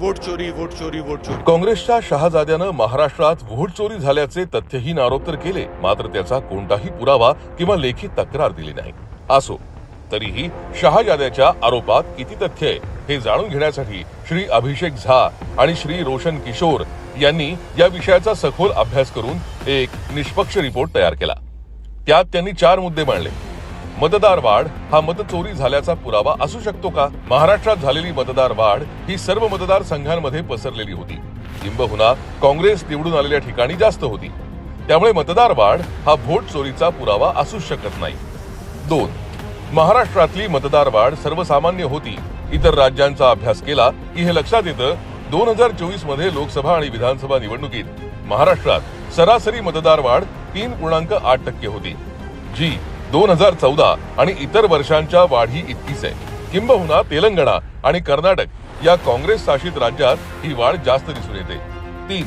Vote चोरी vote चोरी vote चोरी। काँग्रेसच्या शहाजाद्यानं महाराष्ट्रात वोट चोरी झाल्याचे तथ्यहीन आरोप तर केले, मात्र त्याचा कोणताही पुरावा किंवा लेखी तक्रार दिली नाही। असो तरीही शहाजाद्याच्या आरोपात किती तथ्य आहे हे जाणून घेण्यासाठी श्री अभिषेक झा आणि श्री रोशन किशोर यांनी या विषयाचा सखोल अभ्यास करून एक निष्पक्ष रिपोर्ट तयार केला। त्यात त्यांनी 4 मुद्दे मांडले। मतदार वाढ हा मतचोरी झाल्याचा पुरावा असू शकतो का? महाराष्ट्रात झालेली मतदार वाढ ही सर्व मतदारसंघांमध्ये पसरलेली होती, किंबहुना काँग्रेस निवडून आलेल्या ठिकाणी जास्त होती, त्यामुळे मतदार वाढ हा वोट चोरीचा पुरावा असू शकत नाही। 2. महाराष्ट्रातली मतदार वाढ सर्वसामान्य होती। इतर राज्यांचा अभ्यास केला की हे लक्षात येतं 2024 मध्ये लोकसभा आणि विधानसभा निवडणुकीत महाराष्ट्रात सरासरी मतदार वाढ 3.8% होती, जी 2014 आणि इतर वर्षांच्या वाढी इतकीच आहे। किंबहुना तेलंगणा आणि कर्नाटक या काँग्रेस शासित राज्यात ही वाढ जास्त दिसून येते। 3.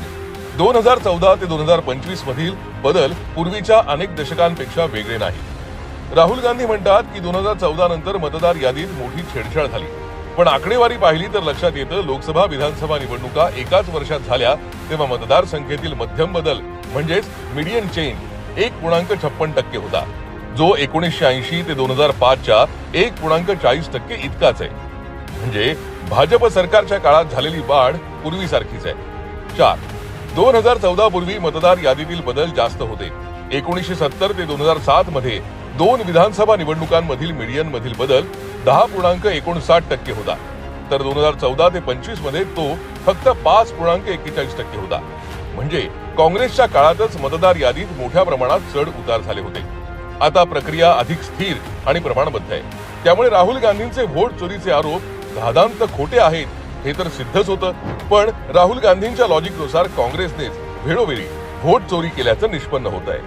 2014 ते 2025 मधील बदल पूर्वीच्या अनेक दशकांपेक्षा वेगळे नाही। राहुल गांधी म्हणतात की 2014 नंतर मतदार यादीत मोठी छेडछाड झाली, पण आकडेवारी पाहिली तर लक्षात येतं लोकसभा विधानसभा निवडणुका एकाच वर्षात झाल्या तेव्हा मतदार संख्येतील मध्यम बदल म्हणजेच मीडियन चेंज 1.56% होता, जो 1980 ते 2005च्या 1.40% इतकाच आहे। म्हणजे भाजप सरकारच्या काळात झालेली वाढ पूर्वीसारखीच आहे। 4. 2014 पूर्वी मतदार यादीतील बदल जास्त होते। 1970 ते 2007 मध्ये 2 विधानसभा निवडणुकांमधील मीडियन मधील बदल 10.59% होता, तर 2014 ते 25 मध्ये तो फक्त 5.41% होता। म्हणजे काँग्रेसच्या काळातच मतदार यादीत मोठ्या प्रमाणात चढ उतार झाले होते। आता प्रक्रिया अधिक स्थिर आणि प्रमाणबद्ध आहे, त्यामुळे राहुल गांधींचे वोट चोरीचे आरोप धादांत खोटे आहेत हे तर सिद्धच होतं, पण राहुल गांधींच्या लॉजिकनुसार काँग्रेसनेच वेळोवेळी वोट चोरी केल्याचं निष्पन्न होत आहे।